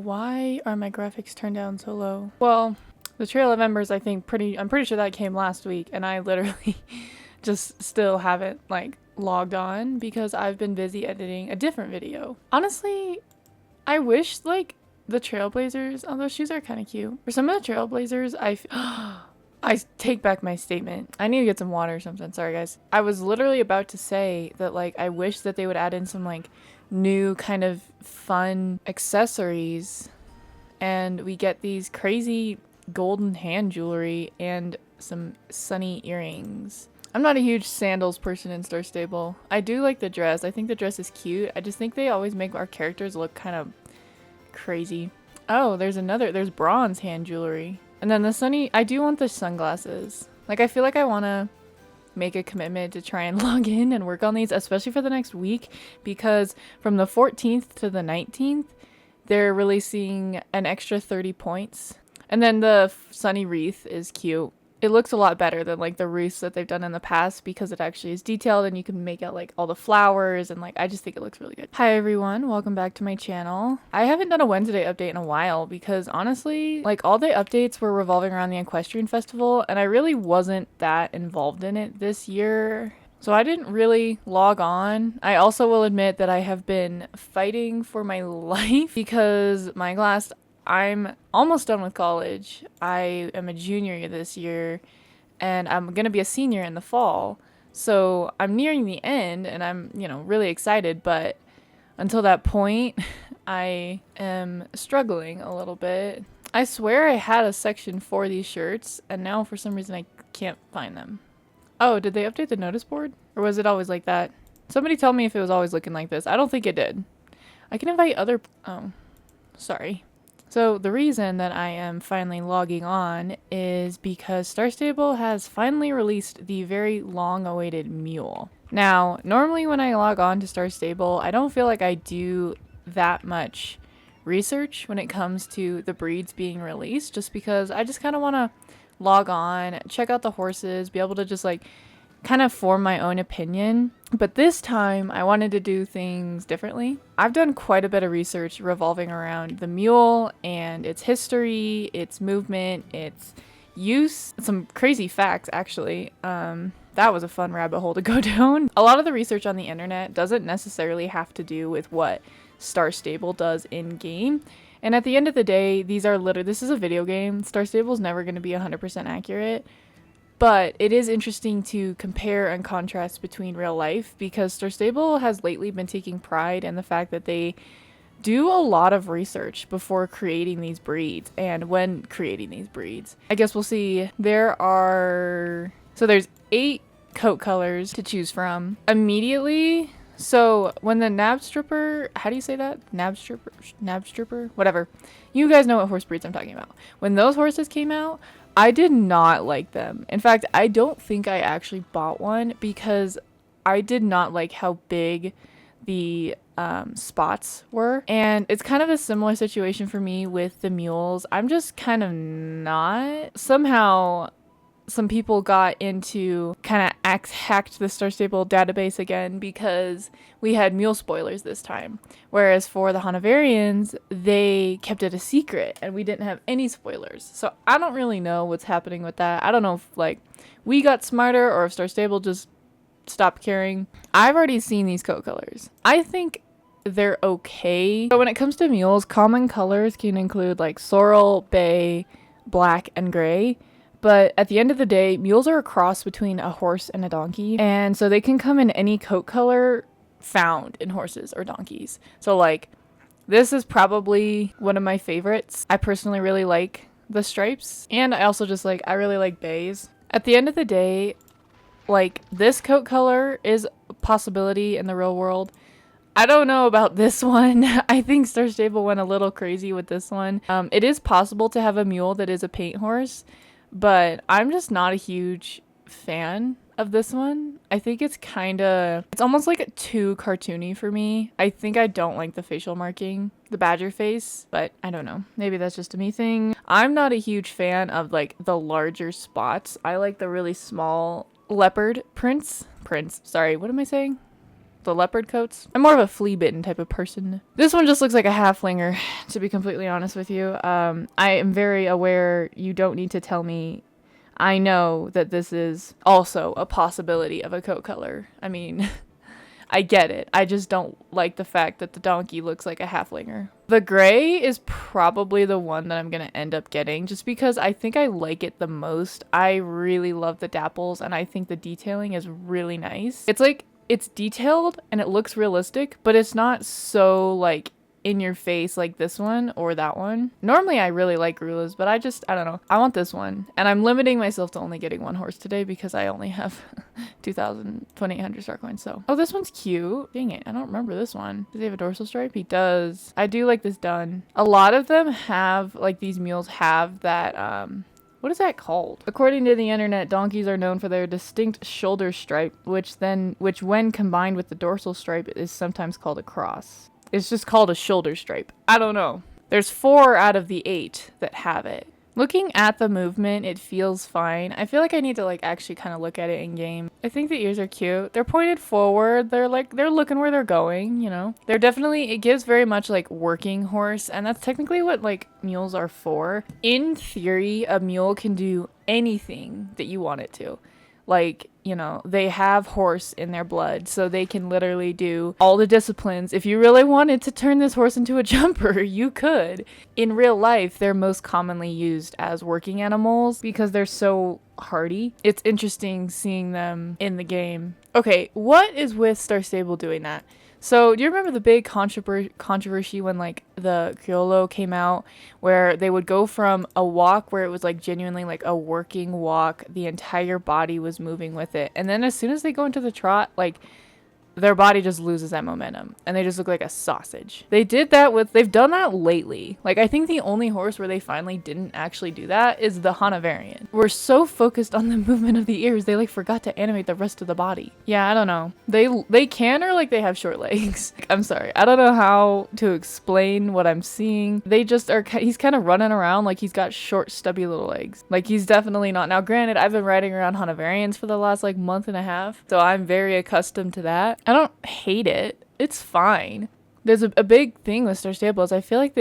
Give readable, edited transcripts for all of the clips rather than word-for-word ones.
Why are my graphics turned down so low? Well, the Trail of Embers, I'm pretty sure that came last week, and I literally just still haven't like logged on because I've been busy editing a different video. Honestly, I wish like the Trailblazers, oh, those shoes are kind of cute. For some of the Trailblazers, I take back my statement. I need to get some water or something. Sorry, guys. I was literally about to say that, like, I wish that they would add in some, like, new kind of fun accessories. And we get these crazy golden hand jewelry and some sunny earrings. I'm not a huge sandals person in Star Stable. I do like the dress. I think the dress is cute. I just think they always make our characters look kind of crazy. Oh, there's bronze hand jewelry. And then the sunny, I do want the sunglasses. Like, I feel like I want to make a commitment to try and log in and work on these, especially for the next week, because from the 14th to the 19th, they're releasing an extra 30 points. And then the sunny wreath is cute. It looks a lot better than like the wreaths that they've done in the past because it actually is detailed and you can make out like all the flowers and like I just think it looks really good. Hi everyone, welcome back to my channel. I haven't done a Wednesday update in a while because honestly, like all the updates were revolving around the Equestrian Festival and I really wasn't that involved in it this year. So I didn't really log on. I also will admit that I have been fighting for my life because I'm almost done with college. I am a junior this year and I'm going to be a senior in the fall. So I'm nearing the end and I'm, really excited. But until that point, I am struggling a little bit. I swear I had a section for these shirts and now for some reason I can't find them. Oh, did they update the notice board? Or was it always like that? Somebody tell me if it was always looking like this. I don't think it did. I can invite oh, sorry. So the reason that I am finally logging on is because Star Stable has finally released the very long-awaited Mule. Now, normally when I log on to Star Stable, I don't feel like I do that much research when it comes to the breeds being released, just because I just kind of want to log on, check out the horses, be able to just like kind of form my own opinion. But this time I wanted to do things differently. I've done quite a bit of research revolving around the mule and its history, its movement, its use, some crazy facts actually. That was a fun rabbit hole to go down. A lot of the research on the internet doesn't necessarily have to do with what Star Stable does in game. And at the end of the day, this is a video game. Star Stable is never going to be 100% accurate. But it is interesting to compare and contrast between real life because Star Stable has lately been taking pride in the fact that they do a lot of research before creating these breeds and when creating these breeds. I guess we'll see. There's 8 coat colors to choose from. Immediately, so when the Nabstripper, how do you say that? Nabstripper? Whatever. You guys know what horse breeds I'm talking about. When those horses came out, I did not like them. In fact, I don't think I actually bought one because I did not like how big the spots were. And it's kind of a similar situation for me with the mules. I'm just kind of not. Somehow some people got into kind of hacked the Star Stable database again because we had mule spoilers this time. Whereas for the Hanoverians, they kept it a secret and we didn't have any spoilers. So I don't really know what's happening with that. I don't know if like we got smarter or if Star Stable just stopped caring. I've already seen these coat colors. I think they're okay. So when it comes to mules, common colors can include like sorrel, bay, black, and gray. But at the end of the day, mules are a cross between a horse and a donkey. And so they can come in any coat color found in horses or donkeys. So like, this is probably one of my favorites. I personally really like the stripes. And I also just I really like bays. At the end of the day, like this coat color is a possibility in the real world. I don't know about this one. I think Star Stable went a little crazy with this one. It is possible to have a mule that is a paint horse. But I'm just not a huge fan of this one. I think it's almost like too cartoony for me. I think I don't like the facial marking, the badger face, but I don't know. Maybe that's just a me thing. I'm not a huge fan of like the larger spots. I like the really small leopard prints. Sorry, what am I saying? the leopard coats. I'm more of a flea bitten type of person. This one just looks like a halflinger, to be completely honest with you. I am very aware you don't need to tell me. I know that this is also a possibility of a coat color. I mean, I get it. I just don't like the fact that the donkey looks like a halflinger. The gray is probably the one that I'm going to end up getting just because I think I like it the most. I really love the dapples and I think the detailing is really nice. It's like, it's detailed and it looks realistic, but it's not so like in your face like this one or that one. Normally I really like Grulas, but I don't know. I want this one. And I'm limiting myself to only getting one horse today because I only have 2,800 star coins. So, oh, this one's cute. Dang it. I don't remember this one. Does he have a dorsal stripe? He does. I do like this done. A lot of them have, like these mules have that, what is that called? According to the internet, donkeys are known for their distinct shoulder stripe, which when combined with the dorsal stripe is sometimes called a cross. It's just called a shoulder stripe. I don't know. There's 4 out of the 8 that have it. Looking at the movement, it feels fine. I feel like I need to like actually kind of look at it in game. I think the ears are cute. They're pointed forward. They're looking where they're going, you know. They're definitely, it gives very much like working horse, and that's technically what like mules are for. In theory, a mule can do anything that you want it to. Like, you know, they have horse in their blood, so they can literally do all the disciplines. If you really wanted to turn this horse into a jumper, you could. In real life, they're most commonly used as working animals because they're so hardy. It's interesting seeing them in the game. Okay, what is with Star Stable doing that? So, do you remember the big controversy when, like, the Criollo came out, where they would go from a walk where it was, like, genuinely, like, a working walk, the entire body was moving with it, and then as soon as they go into the trot, like, their body just loses that momentum, and they just look like a sausage. They've done that lately. Like, I think the only horse where they finally didn't actually do that is the Hanoverian. We're so focused on the movement of the ears, they, like, forgot to animate the rest of the body. Yeah, I don't know. They can, or, like, they have short legs. I'm sorry. I don't know how to explain what I'm seeing. They just are, he's kind of running around like he's got short, stubby little legs. Like, he's definitely not. Now, granted, I've been riding around Hanoverians for the last, like, month and a half, so I'm very accustomed to that. I don't hate it. It's fine. There's a big thing with Star Stable is I feel like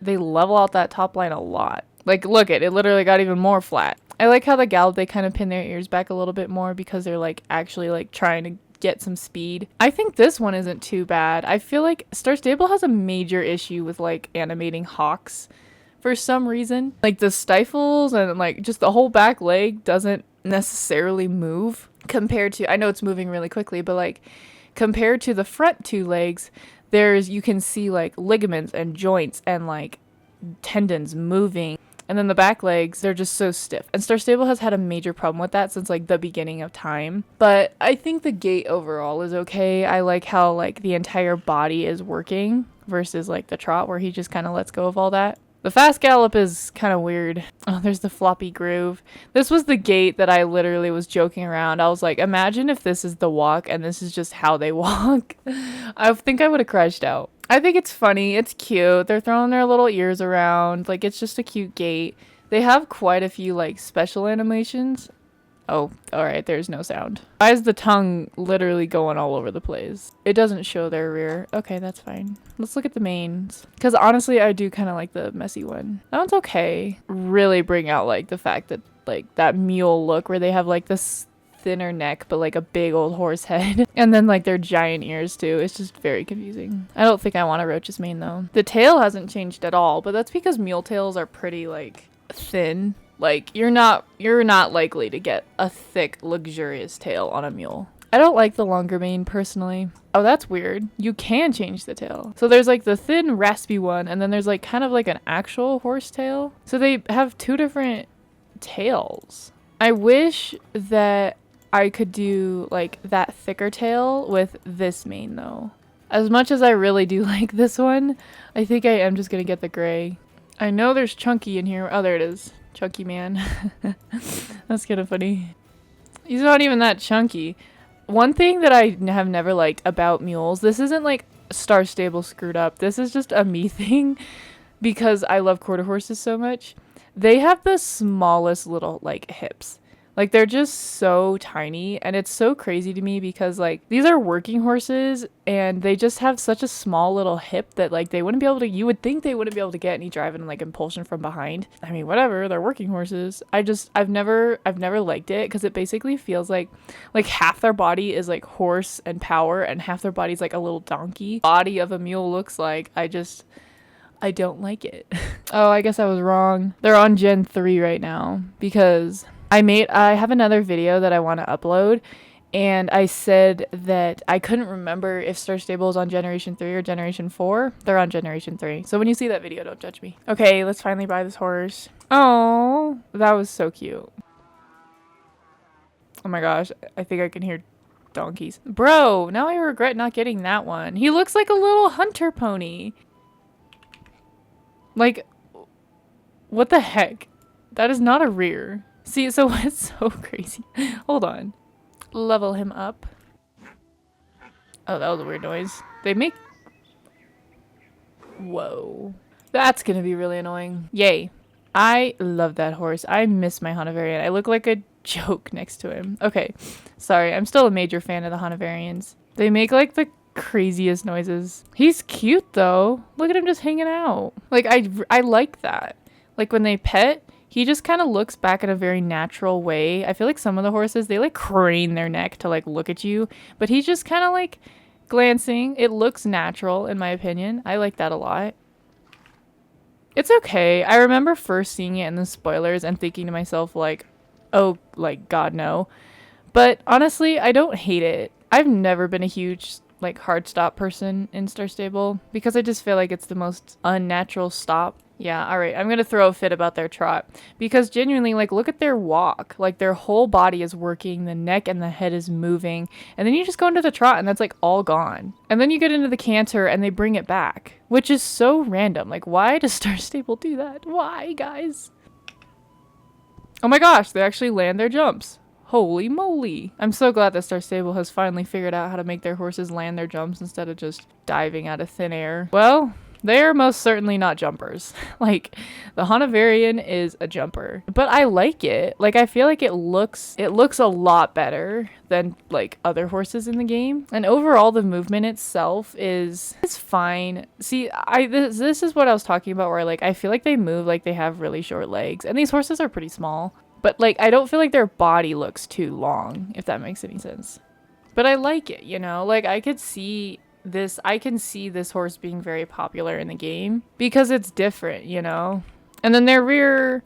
they level out that top line a lot. Like, look it literally got even more flat. I like how the Gallop, they kind of pin their ears back a little bit more because they're like actually like trying to get some speed. I think this one isn't too bad. I feel like Star Stable has a major issue with like animating hawks for some reason. Like the stifles and like just the whole back leg doesn't necessarily move compared to, I know it's moving really quickly, but like compared to the front 2 legs, you can see like ligaments and joints and like tendons moving. And then the back legs, they're just so stiff. And Star Stable has had a major problem with that since like the beginning of time. But I think the gait overall is okay. I like how like the entire body is working versus like the trot where he just kind of lets go of all that. The fast gallop is kind of weird. Oh, there's the floppy groove. This was the gait that I literally was joking around. I was like, imagine if this is the walk and this is just how they walk. I think I would have crashed out. I think it's funny. It's cute. They're throwing their little ears around. Like, it's just a cute gait. They have quite a few, like, special animations. Oh, alright, there's no sound. Why is the tongue literally going all over the place? It doesn't show their rear. Okay, that's fine. Let's look at the manes. Because honestly, I do kind of like the messy one. That one's okay. Really bring out, like, the fact that, like, that mule look where they have, like, this thinner neck, but, like, a big old horse head. And then, like, their giant ears, too. It's just very confusing. I don't think I want a Roach's mane, though. The tail hasn't changed at all, but that's because mule tails are pretty, like, thin. Like, you're not likely to get a thick, luxurious tail on a mule. I don't like the longer mane, personally. Oh, that's weird. You can change the tail. So there's, like, the thin, raspy one, and then there's, like, kind of like an actual horse tail. So they have 2 different tails. I wish that I could do, like, that thicker tail with this mane, though. As much as I really do like this one, I think I am just gonna get the gray. I know there's Chunky in here. Oh, there it is. Chunky man. That's kind of funny. He's not even that chunky. One thing that I have never liked about mules, this isn't like Star Stable screwed up. This is just a me thing because I love quarter horses so much. They have the smallest little like hips. Like they're just so tiny, and it's so crazy to me because like these are working horses and they just have such a small little hip that like they wouldn't be able to, you would think they wouldn't be able to get any driving like impulsion from behind. I mean, whatever, they're working horses. I've never liked it because it basically feels like half their body is like horse and power and half their body's like a little donkey. Body of a mule looks like. I don't like it. Oh, I guess I was wrong. They're on Gen 3 right now because I have another video that I want to upload, and I said that I couldn't remember if Star Stable is on Generation 3 or Generation 4. They're on Generation 3. So when you see that video, don't judge me. Okay, let's finally buy this horse. Oh, that was so cute. Oh my gosh, I think I can hear donkeys. Bro, now I regret not getting that one. He looks like a little hunter pony. Like, what the heck? That is not a rear. See, so what's so crazy? Hold on. Level him up. Oh, that was a weird noise. They make... Whoa. That's gonna be really annoying. Yay. I love that horse. I miss my Hanoverian. I look like a joke next to him. Okay. Sorry, I'm still a major fan of the Hanoverians. They make like the craziest noises. He's cute though. Look at him just hanging out. Like I like that. Like when they pet, he just kind of looks back in a very natural way. I feel like some of the horses, they like crane their neck to like look at you, but he's just kind of like glancing. It looks natural in my opinion. I like that a lot. It's okay. I remember first seeing it in the spoilers and thinking to myself like, oh, like God no. But honestly, I don't hate it. I've never been a huge like hard stop person in Star Stable because I just feel like it's the most unnatural stop. Yeah, all right. I'm going to throw a fit about their trot because genuinely, like, look at their walk. Like, their whole body is working. The neck and the head is moving. And then you just go into the trot and that's, like, all gone. And then you get into the canter and they bring it back, which is so random. Like, why does Star Stable do that? Why, guys? Oh my gosh, they actually land their jumps. Holy moly. I'm so glad that Star Stable has finally figured out how to make their horses land their jumps instead of just diving out of thin air. Well... they're most certainly not jumpers. Like, the Hanoverian is a jumper. But I like it. Like, I feel like it looks a lot better than, like, other horses in the game. And overall, the movement itself is fine. See, this is what I was talking about where, like, I feel like they move like they have really short legs. And these horses are pretty small. But, like, I don't feel like their body looks too long, if that makes any sense. But I like it, you know? Like, I can see this horse being very popular in the game because it's different, you know? And then their rear,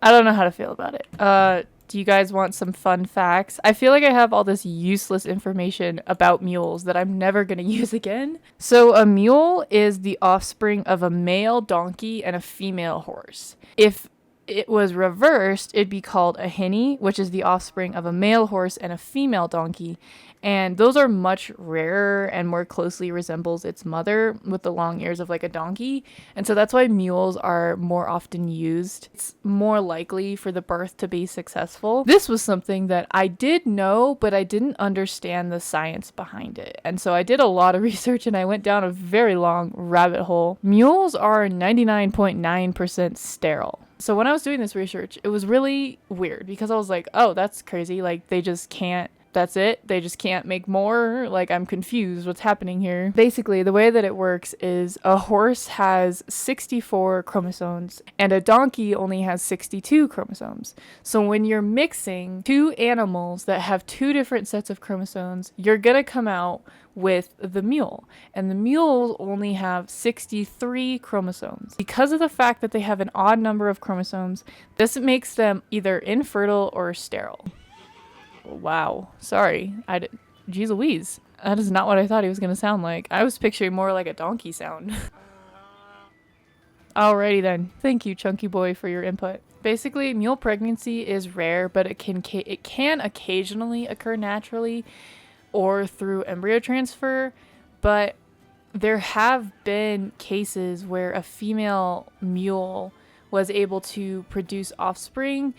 I don't know how to feel about it. Do you guys want some fun facts? I feel like I have all this useless information about mules that I'm never going to use again. So a mule is the offspring of a male donkey and a female horse. If it was reversed, it'd be called a hinny, which is the offspring of a male horse and a female donkey. And those are much rarer and more closely resembles its mother with the long ears of like a donkey. And so that's why mules are more often used. It's more likely for the birth to be successful. This was something that I did know, but I didn't understand the science behind it. And so I did a lot of research and I went down a very long rabbit hole. Mules are 99.9% sterile. So when I was doing this research, it was really weird because I was like, oh, that's crazy. Like they just can't. That's it. They just can't make more. Like, I'm confused. What's happening here? Basically, the way that it works is a horse has 64 chromosomes and a donkey only has 62 chromosomes. So when you're mixing two animals that have two different sets of chromosomes, you're going to come out with the mule. And the mules only have 63 chromosomes. Because of the fact that they have an odd number of chromosomes, this makes them either infertile or sterile. Wow. Sorry. Jeez Louise. That is not what I thought he was going to sound like. I was picturing more like a donkey sound. Alrighty then. Thank you, Chunky Boy, for your input. Basically, mule pregnancy is rare, but it can occasionally occur naturally or through embryo transfer, but there have been cases where a female mule was able to produce offspring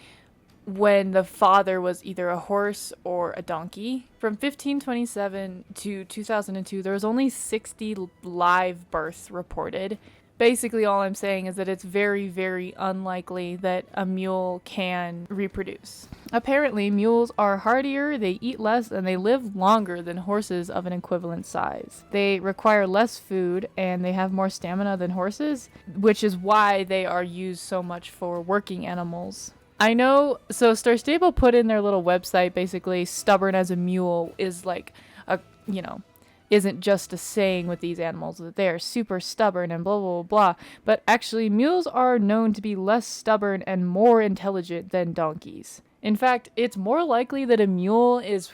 when the father was either a horse or a donkey. From 1527 to 2002, there was only 60 live births reported, Basically, all I'm saying is that it's very, very unlikely that a mule can reproduce. Apparently, mules are hardier, they eat less, and they live longer than horses of an equivalent size. They require less food, and they have more stamina than horses, which is why they are used so much for working animals. I know, so Star Stable put in their little website, basically, stubborn as a mule is like a, you know, isn't just a saying with these animals, that they are super stubborn and blah, blah, blah, blah. But actually, mules are known to be less stubborn and more intelligent than donkeys. In fact, it's more likely that a mule is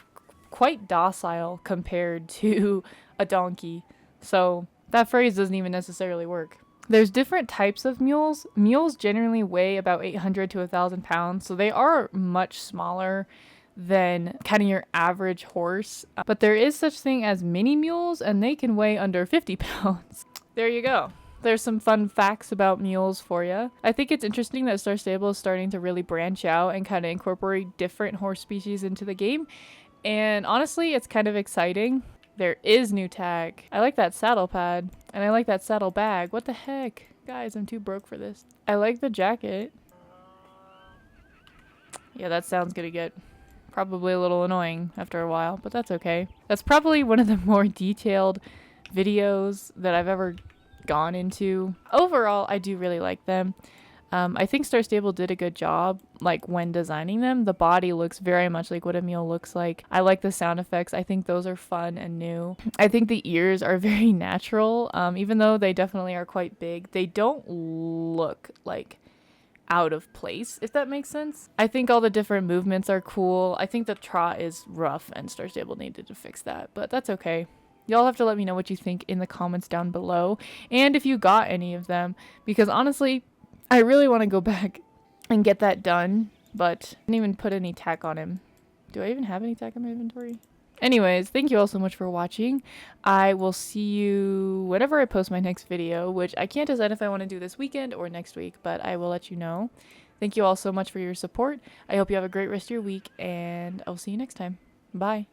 quite docile compared to a donkey. So that phrase doesn't even necessarily work. There's different types of mules. Mules generally weigh about 800 to 1,000 pounds, so they are much smaller than kind of your average horse. But there is such thing as mini mules, and they can weigh under 50 pounds. There you go. There's some fun facts about mules for you. I think it's interesting that Star Stable is starting to really branch out and kind of incorporate different horse species into the game. And honestly, it's kind of exciting. There is new tag. I like that saddle pad, and I like that saddle bag. What the heck? Guys, I'm too broke for this. I like the jacket. Yeah, that sound's gonna get probably a little annoying after a while, but that's okay. That's probably one of the more detailed videos that I've ever gone into. Overall, I do really like them. I think Star Stable did a good job, like when designing them. The body looks very much like what a mule looks like. I like the sound effects. I think those are fun and new. I think the ears are very natural, even though they definitely are quite big. They don't look like out of place, if that makes sense. I think all the different movements are cool. I think the trot is rough and Star Stable needed to fix that, but that's okay. Y'all have to let me know what you think in the comments down below, and if you got any of them, because honestly, I really want to go back and get that done, but I didn't even put any tack on him. Do I even have any tack in my inventory? Anyways, thank you all so much for watching. I will see you whenever I post my next video, which I can't decide if I want to do this weekend or next week, but I will let you know. Thank you all so much for your support. I hope you have a great rest of your week, and I'll see you next time. Bye.